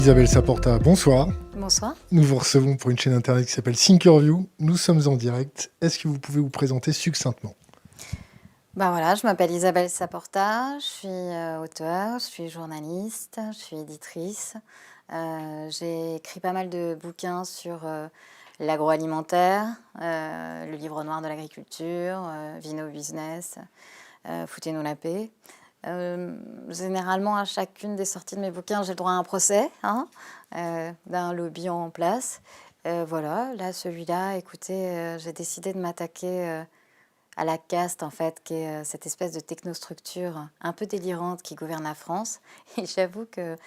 Isabelle Saporta, bonsoir. Bonsoir. Nous vous recevons pour une chaîne internet qui s'appelle Thinkerview. Nous sommes en direct. Est-ce que vous pouvez vous présenter succinctement? Voilà, je m'appelle Isabelle Saporta, je suis auteure, je suis journaliste, je suis éditrice. J'ai écrit pas mal de bouquins sur l'agroalimentaire, le livre noir de l'agriculture, Vino Business, Foutez-nous la paix. Généralement, à chacune des sorties de mes bouquins, j'ai le droit à un procès d'un lobby en place. Voilà, là, celui-là, écoutez, j'ai décidé de m'attaquer à la caste, en fait, qui est cette espèce de technostructure un peu délirante qui gouverne la France. Et j'avoue que,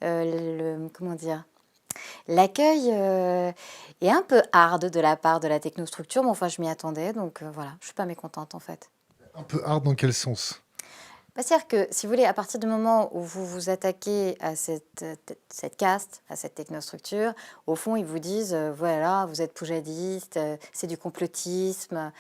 comment dire, l'accueil est un peu hard de la part de la technostructure, mais enfin, je m'y attendais, donc voilà, je ne suis pas mécontente, en fait. Un peu hard dans quel sens? C'est-à-dire que, si vous voulez, à partir du moment où vous vous attaquez à cette caste, à cette technostructure, au fond, ils vous disent, voilà, vous êtes poujadiste, c'est du complotisme,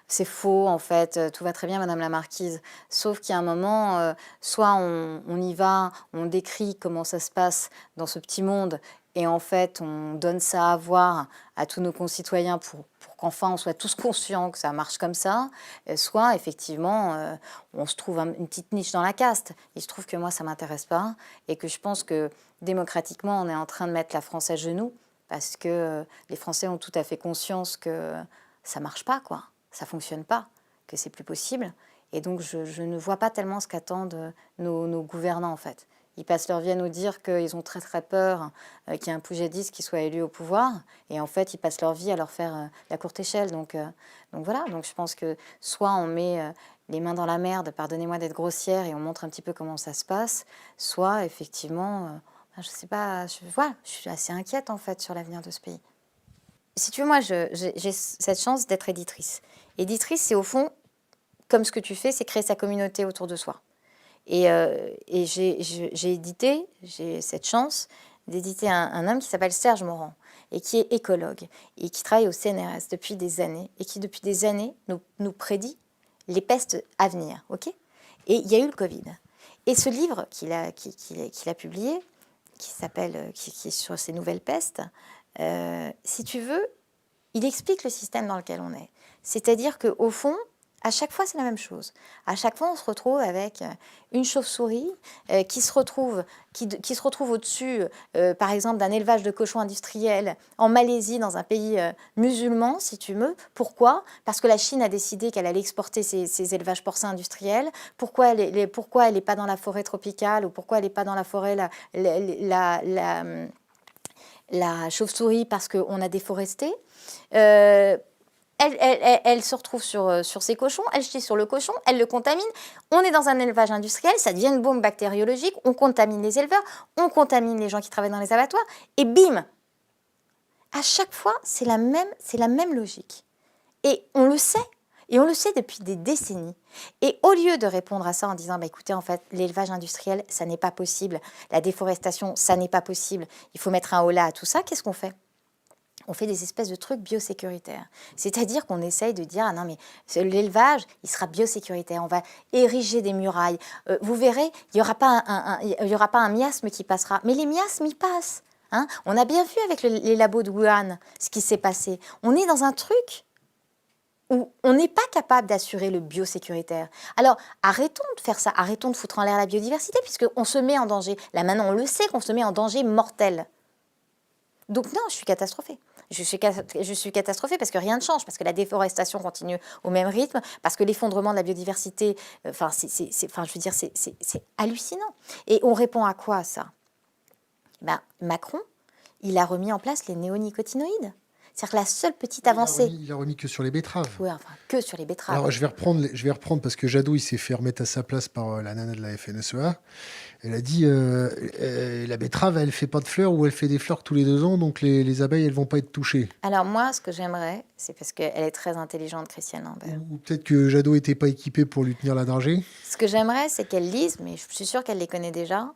c'est faux, en fait, tout va très bien, Madame la Marquise. Sauf qu'il y a un moment, soit on y va, on décrit comment ça se passe dans ce petit monde, et en fait, on donne ça à voir à tous nos concitoyens pour qu'enfin on soit tous conscients que ça marche comme ça, soit effectivement on se trouve une petite niche dans la caste. Il se trouve que moi ça ne m'intéresse pas et que je pense que démocratiquement on est en train de mettre la France à genoux parce que les Français ont tout à fait conscience que ça ne marche pas, quoi. Ça ne fonctionne pas, que c'est plus possible. Et donc je ne vois pas tellement ce qu'attendent nos gouvernants en fait. Ils passent leur vie à nous dire qu'ils ont très très peur qu'il y ait un poujadiste qui soit élu au pouvoir. Et en fait, ils passent leur vie à leur faire la courte échelle. Donc voilà, donc je pense que soit on met les mains dans la merde, pardonnez-moi d'être grossière, et on montre un petit peu comment ça se passe, soit effectivement, je sais pas, voilà, je suis assez inquiète en fait sur l'avenir de ce pays. Si tu veux, moi, j'ai cette chance d'être éditrice. Éditrice, c'est au fond, comme ce que tu fais, c'est créer sa communauté autour de soi. Et j'ai édité, j'ai cette chance d'éditer un homme qui s'appelle Serge Morand et qui est écologue et qui travaille au CNRS depuis des années et qui depuis des années nous prédit les pestes à venir, ok? Et il y a eu le Covid. Et ce livre qu'il a publié, qui est sur ces nouvelles pestes, si tu veux, il explique le système dans lequel on est. C'est-à-dire qu'au fond, à chaque fois, c'est la même chose. À chaque fois, on se retrouve avec une chauve-souris qui se retrouve au-dessus, par exemple, d'un élevage de cochons industriels en Malaisie, dans un pays musulman, si tu veux. Pourquoi? Parce que la Chine a décidé qu'elle allait exporter ses élevages porcins industriels. Pourquoi elle n'est pas dans la forêt tropicale, ou pourquoi elle n'est pas dans la forêt la chauve-souris? Parce qu'on a déforesté. Elle se retrouve sur ses cochons, elle chie sur le cochon, elle le contamine. On est dans un élevage industriel, ça devient une bombe bactériologique, on contamine les éleveurs, on contamine les gens qui travaillent dans les abattoirs, et bim! À chaque fois, c'est la même logique. Et on le sait. Et on le sait depuis des décennies. Et au lieu de répondre à ça en disant, écoutez, en fait, l'élevage industriel, ça n'est pas possible. La déforestation, ça n'est pas possible. Il faut mettre un holà à tout ça. Qu'est-ce qu'on fait? On fait des espèces de trucs biosécuritaires. C'est-à-dire qu'on essaye de dire, ah non, mais l'élevage, il sera biosécuritaire. On va ériger des murailles. Vous verrez, il n'y aura pas un miasme qui passera. Mais les miasmes, ils passent. Hein, on a bien vu avec les labos de Wuhan ce qui s'est passé. On est dans un truc où on n'est pas capable d'assurer le biosécuritaire. Alors, arrêtons de faire ça, arrêtons de foutre en l'air la biodiversité, puisqu'on se met en danger. Là, maintenant, on le sait qu'on se met en danger mortel. Donc non, je suis catastrophée. Je suis catastrophée parce que rien ne change, parce que la déforestation continue au même rythme, parce que l'effondrement de la biodiversité, c'est hallucinant. Et on répond à quoi, ça? Macron, il a remis en place les néonicotinoïdes. C'est-à-dire que la seule petite avancée... Il a remis que sur les betteraves. Oui, enfin, que sur les betteraves. Alors, je vais reprendre parce que Jadot, il s'est fait remettre à sa place par la nana de la FNSEA. Elle a dit, la betterave, elle fait pas de fleurs, ou elle fait des fleurs tous les 2 ans, donc les abeilles, elles vont pas être touchées. Alors moi, ce que j'aimerais, c'est parce qu'elle est très intelligente, Christiane Lambert. Ou peut-être que Jadot était pas équipé pour lui tenir la dragée. Ce que j'aimerais, c'est qu'elle lise, mais je suis sûre qu'elle les connaît déjà,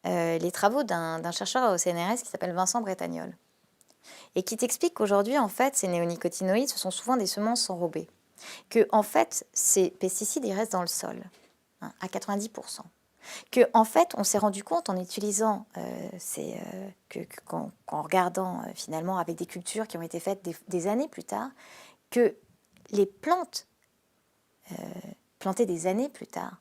les travaux d'un chercheur au CNRS qui s'appelle Vincent Bretagnol. Et qui t'explique qu'aujourd'hui, en fait, ces néonicotinoïdes, ce sont souvent des semences enrobées. Que, en fait, ces pesticides, ils restent dans le sol, à 90%. Que, en fait, on s'est rendu compte en utilisant, qu'en regardant finalement avec des cultures qui ont été faites des années plus tard, que les plantes plantées des années plus tard,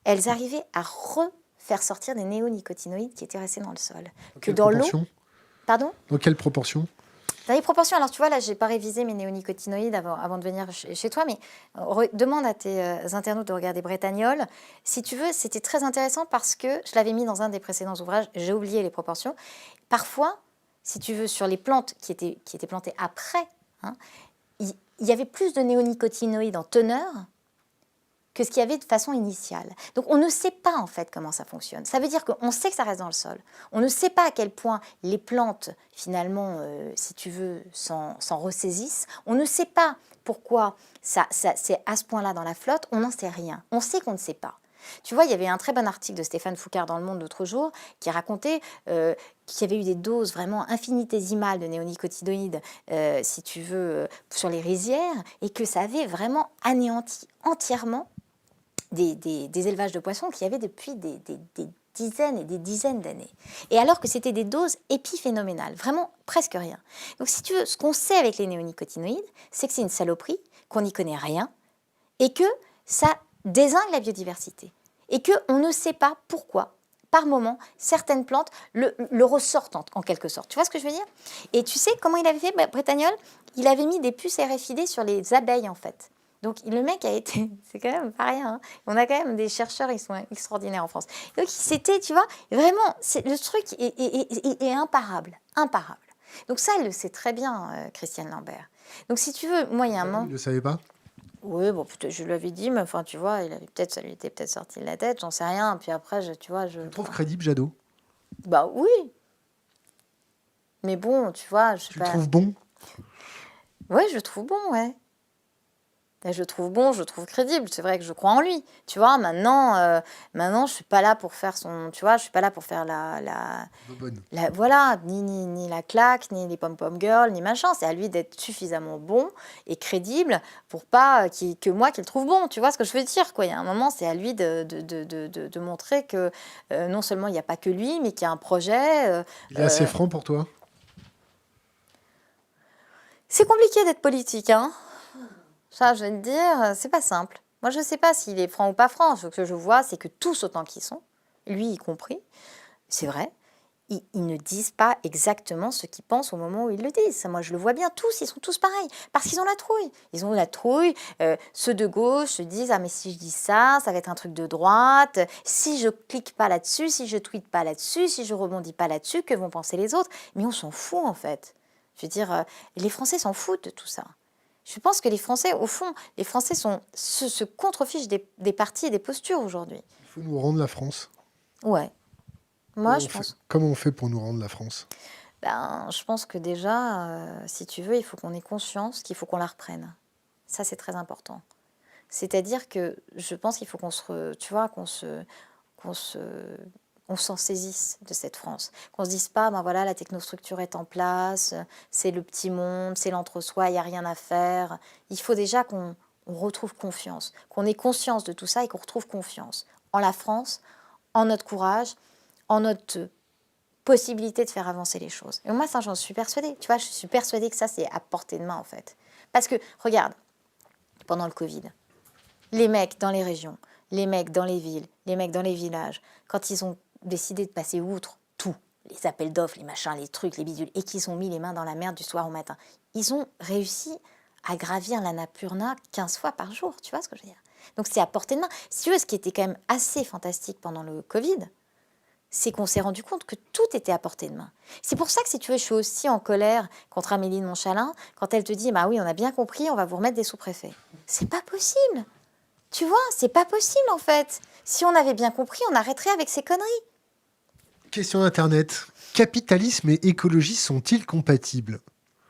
elles arrivaient à refaire sortir des néonicotinoïdes qui étaient restés dans le sol. Que dans l'eau... Pardon ? Dans quelle proportion ? Dans les proportions, alors tu vois, là, je n'ai pas révisé mes néonicotinoïdes avant de venir chez toi, mais demande à tes internautes de regarder Bretagnol. Si tu veux, c'était très intéressant parce que je l'avais mis dans un des précédents ouvrages, j'ai oublié les proportions. Parfois, si tu veux, sur les plantes qui étaient plantées après, hein, il y avait plus de néonicotinoïdes en teneur que ce qu'il y avait de façon initiale. Donc on ne sait pas en fait comment ça fonctionne. Ça veut dire qu'on sait que ça reste dans le sol. On ne sait pas à quel point les plantes, finalement, si tu veux, s'en ressaisissent. On ne sait pas pourquoi c'est à ce point-là dans la flotte. On n'en sait rien. On sait qu'on ne sait pas. Tu vois, il y avait un très bon article de Stéphane Foucard dans Le Monde l'autre jour qui racontait qu'il y avait eu des doses vraiment infinitésimales de néonicotinoïdes, si tu veux, sur les rizières, et que ça avait vraiment anéanti entièrement des élevages de poissons qu'il y avait depuis des dizaines et des dizaines d'années. Et alors que c'était des doses épiphénoménales, vraiment presque rien. Donc si tu veux, ce qu'on sait avec les néonicotinoïdes, c'est que c'est une saloperie, qu'on n'y connaît rien, et que ça dézingue la biodiversité. Et qu'on ne sait pas pourquoi, par moment, certaines plantes le ressortent en quelque sorte. Tu vois ce que je veux dire ? Et tu sais comment il avait fait, Bretagnol ? Il avait mis des puces RFID sur les abeilles, en fait. Donc le mec a été, c'est quand même pas rien, hein. On a quand même des chercheurs, ils sont extraordinaires en France. Donc c'était, tu vois, vraiment, le truc est imparable. Donc ça, elle le sait très bien, Christiane Lambert. Donc si tu veux, moi il y a un moment... Il ne le savait pas ? Oui, bon, je lui avais dit, mais enfin, tu vois, ça lui était peut-être sorti de la tête, j'en sais rien. Puis après, tu vois, Tu le trouves crédible, Jadot ? Bah oui. Mais bon, tu vois, je sais pas... Tu le trouves bon ? Ouais, je le trouve bon, ouais. Et je le trouve bon, je le trouve crédible. C'est vrai que je crois en lui. Tu vois, maintenant, je suis pas là pour faire son... Tu vois, je suis pas là pour faire voilà, ni la claque, ni les pom-pom girls, ni machin. C'est à lui d'être suffisamment bon et pour pas que moi qu'il le trouve bon. Tu vois ce que je veux dire, quoi. Il y a un moment, c'est à lui de montrer que non seulement il n'y a pas que lui, mais qu'il y a un projet. Il est assez franc pour toi ? C'est compliqué d'être politique, hein. Ça, je vais te dire, c'est pas simple. Moi, je ne sais pas s'il est franc ou pas franc. Ce que je vois, c'est que tous autant qu'ils sont, lui y compris, c'est vrai, ils ne disent pas exactement ce qu'ils pensent au moment où ils le disent. Ça, moi, je le vois bien, tous, ils sont tous pareils, parce qu'ils ont la trouille. Ils ont la trouille. Ceux de gauche se disent, ah mais si je dis ça, ça va être un truc de droite. Si je clique pas là-dessus, si je tweete pas là-dessus, si je rebondis pas là-dessus, que vont penser les autres ? Mais on s'en fout, en fait. Je veux dire, les Français s'en foutent de tout ça. Je pense que les Français, au fond, se contrefichent des partis et des postures aujourd'hui. Il faut nous rendre la France. Ouais. Moi, je pense. Comment on fait pour nous rendre la France ? Je pense que déjà, si tu veux, il faut qu'on ait conscience qu'il faut qu'on la reprenne. Ça, c'est très important. C'est-à-dire que je pense qu'il faut qu'on s'en saisisse de cette France. Qu'on se dise pas, voilà, la technostructure est en place, c'est le petit monde, c'est l'entre-soi, il n'y a rien à faire. Il faut déjà qu'on retrouve confiance, qu'on ait conscience de tout ça et qu'on retrouve confiance en la France, en notre courage, en notre possibilité de faire avancer les choses. Et moi, ça, j'en suis persuadée. Tu vois, je suis persuadée que ça, c'est à portée de main, en fait. Parce que, regarde, pendant le Covid, les mecs dans les régions, les mecs dans les villes, les mecs dans les villages, quand ils ont décidé de passer outre tout, les appels d'offres, les machins, les trucs, les bidules, et qu'ils ont mis les mains dans la merde du soir au matin, ils ont réussi à gravir l'Annapurna 15 fois par jour, tu vois ce que je veux dire ? Donc c'est à portée de main. Si tu veux, ce qui était quand même assez fantastique pendant le Covid, c'est qu'on s'est rendu compte que tout était à portée de main. C'est pour ça que, si tu veux, je suis aussi en colère contre Amélie de Montchalin quand elle te dit, oui, on a bien compris, on va vous remettre des sous-préfets. C'est pas possible. Tu vois, c'est pas possible, en fait. Si on avait bien compris, on arrêterait avec ces conneries. Question d'Internet. Capitalisme et écologie sont-ils compatibles ?